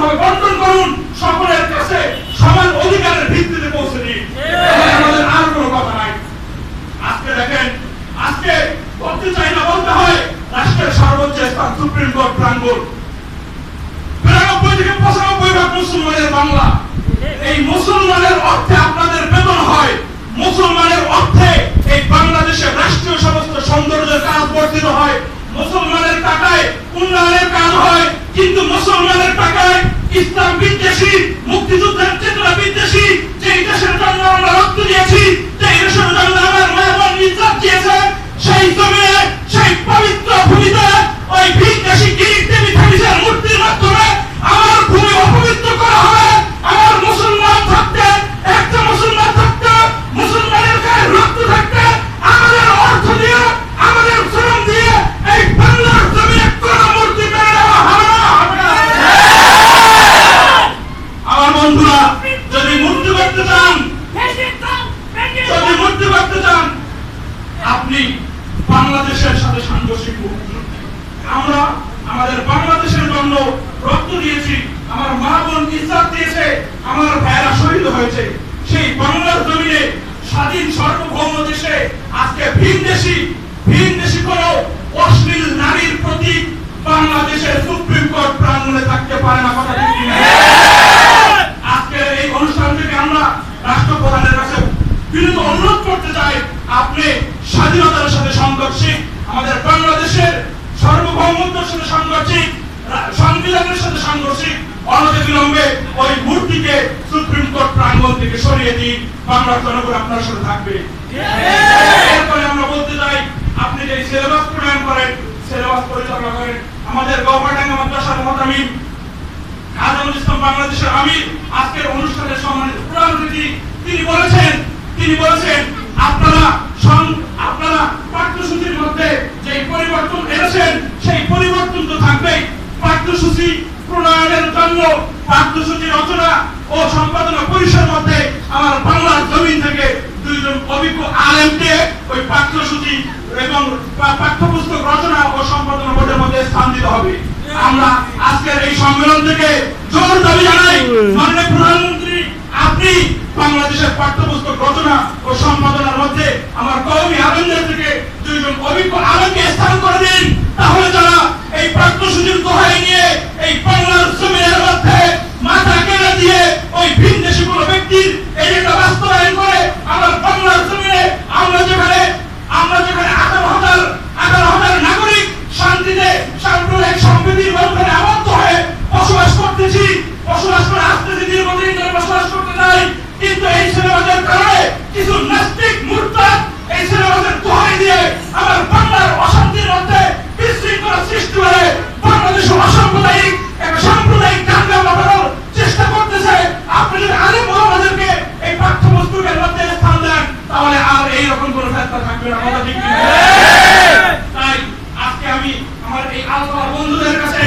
সমানভাবে বন্টন করুন, সকলের কাছে সমান অধিকারের ভিত্তিতে পৌঁছে দিন। আমাদের আর কোনো কথা নাই। আজকে দেখেন, আজকে বলতে চাই না, বলতে হয়, রাষ্ট্রের সর্বোচ্চ স্থান সুপ্রিম কোর্ট প্রাঙ্গণ। ৯২ থেকে ৯৫% মুসলমানের বাংলা। এই মুসলমানের অর্থে আপনাদের বেতন হয়, মুসলমানের অর্থে এই বাংলাদেশের রাষ্ট্রীয় সমস্ত সৌন্দর্যের কাজ বর্ধিত হয়, মুসলমানের টাকায় উন্নয়নের কাজ হয়। কিন্তু মুসলমানের টাকায় ইসলাম বিদ্বেষী, মুক্তিযুদ্ধের চেতনা বিদ্বেষী, যে দেশের জন্য আমরা রক্ত দিয়েছি, যে দেশের জন্য আমার মায়ের ইজ্জত দিয়েছে, সেই জমিনে, সেই পবিত্র ভূমিতে ওই বিদ্বেষী গিরিক দেবী থামিসের মূর্তির মাধ্যমে আমার ভূমি অপবিত্র করা হবে। আমার মুসলমান থাকতে, একটা মুসলমান থাকতে, মুসলমানের গায়ে রক্ত থাকতে, আমাদের অর্থ দিয়ে, আমাদের শ্রম দিয়ে এই বাংলার জমিনে কোন মূর্তি মেনে নেওয়া হবে না। আমার বন্ধুরা, যদি মুক্তি করতে চান, যদি মুক্তি করতে চান, আপনি বাংলাদেশের সাথে সাংঘর্ষিক হোক। আমরা আমাদের বাংলাদেশের জন্য রক্ত দিয়েছি, আমার মা বোন ইজ্জত দিয়েছে, আমার ভাইরা শহীদ হয়েছে। সেই বাংলার জমিনে স্বাধীন সার্বভৌম দেশে আজকে ভিনদেশী কোন অশ্লীল নারীর প্রতীক বাংলাদেশের সুপ্রিম কোর্ট প্রাঙ্গণে থাকতে পারে না। কথা ঠিক কিনা? আজকের এই অনুষ্ঠান থেকে আমরা রাষ্ট্রপ্রধানের কাছে বিনীত অনুরোধ করতে চাই, আপনি স্বাধীনতার সাথে সংঘর্ষিক, আমাদের বাংলাদেশের সার্বভৌমত্বের সাথে সাংঘর্ষিক, সংবিধানের সাথে সাংঘর্ষিক, অনতিবিলম্বে ওই মূর্তিকে সুপ্রিম কোর্ট প্রাঙ্গণ থেকে সরিয়ে দিন। বাংলার জনগণ আপনার সাথে থাকবে। এরপরে আমরা বলতে চাই, আপনি যে সিলেবাস প্রণয়ন করেন, সিলেবাস পরিচালনা করেন, আমাদের গভর্নমেন্ট মাদ্রাসার মুহতামিম আজমুল ইসলাম বাংলাদেশের আমির আজকের অনুষ্ঠানের সম্মানিত প্রধান অতিথি, তিনি বলেছেন আপনারা পাঠ্যসূচির মধ্যে যে পরিবর্তন এনেছেন, সেই পরিবর্তন তো থাকবেই। পাঠ্যসূচি প্রণয়নের জন্য পাঠ্যসূচি রচনা ও সম্পাদনা পরিষদের মধ্যে আমার বাংলার জমিন থেকে 2 জন অভিজ্ঞ আলেমকে ওই পাঠ্যসূচি এবং পাঠ্যপুস্তক রচনা ও সম্পাদনা বোর্ডের মধ্যে স্থান দিতে হবে। আমরা আজকের এই সম্মেলন থেকে জোর দাবি জানাই, মাননীয় প্রধানমন্ত্রী, আপনি বাংলাদেশের পাঠ্যপুস্তক রচনা ও সম্পাদনার মধ্যে আমার কওমি আলেমদের থেকে 2 জন অভিজ্ঞ আলেমকে স্থান করে দিন। তাহলে যারা এই পাঠ্যসূচির দোহাই নিয়ে এই বাংলার জমিনের মধ্যে মাথা কেড়ে দিয়ে ওই ভিনদেশী কোনো ব্যক্তির এজেন্ডা বাস্তবায়ন করে আমার বাংলার জমিনে আমরা যেখানে 18,000 নাগরিক শান্তিতে সাম্প্রদায়িক সম্প্রীতির মধ্যে আবদ্ধ হয়ে বসবাস করতেছি, বসবাস করে আসতেছি, দীর্ঘদিন ধরে বসবাস করতে চাই, কিন্তু এই সিলেবাসের কারণে কিছু নাস্তিক মুরতাদ এই সিলেবাসের দোহাই দিয়ে আমার বাংলার অশান্তির মধ্যে বিশৃঙ্খলা সৃষ্টি করে বাংলাদেশের অসাম্প্রদায়িক একটা সাম্প্রদায়িক দাঙ্গা বাঁধানোর চেষ্টা করতেছে। আপনি যদি আলেম ওলামাদেরকে এই পাঠ্যপুস্তকের মধ্যে স্থান দেন, তাহলে আর এইরকম কোনো ফেতনা থাকবে না। কথা ঠিক কিনা? তাই আজকে আমি আমার এই আলফা বন্ধুদের কাছে,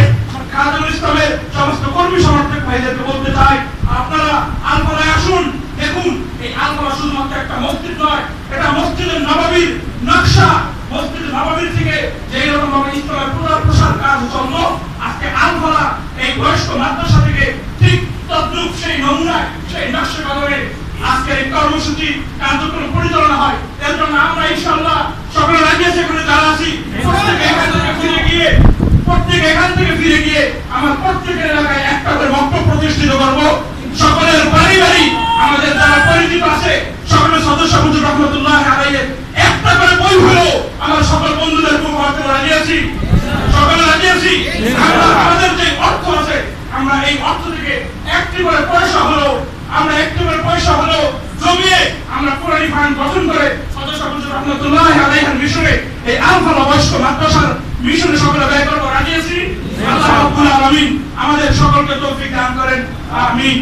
আজমুল ইসলামের সমস্ত কর্মী সমর্থক ভাইদেরকে বলতে চাই, আপনারা আলফায় আসুন। দেখুন, এই আলফা শুধুমাত্র একটা মসজিদ নয়, এটা মসজিদের নববীর নকশা। মসজিদের নববীর থেকে যেই রকম ভাবে ইসলামের প্রচার প্রসার কাজ চলল, আজকে আলফা এই বয়স্ক মাদ্রাসা থেকে ঠিক তদ্রূপ সেই নমুনায়, সেই নকশা কদমে আজকের এই কর্মসূচি কার্যক্রম পরিচালনা হয়। এর জন্য আমরা ইনশাআল্লাহ সকলে রাজি আছি, এখানে যারা আছি, প্রত্যেকে এখান থেকে ফিরে গিয়ে আমার প্রত্যেকের এলাকায় একটা করে বক্তব্য প্রতিষ্ঠিত করব। সকলের বাড়ি বাড়ি আমাদের যারা পরিচিত আছে, সকলের সদস্য হুজুর রহমতুল্লাহ আলাইহির একটা করে বই হলো আমার সকল বন্ধুদের পক্ষে রাজি আছি, সকলে রাজি আছি। আমাদের যে অর্থ আছে, আমরা এই অর্থ থেকে একটি করে পয়সা হলো জমিয়ে আমরা কোরআনী ফান্ড গঠন করে সদস্য হুজুর রহমতুল্লাহ আলাইহির মিশনে এই আলফা বয়স্ক মাদ্রাসার মিশনে সকলে ব্যয় করবো রাজি আছি। আল্লাহ রাব্বুল আলামিন আমাদের সকলকে তৌফিক দান করেন। আমিন।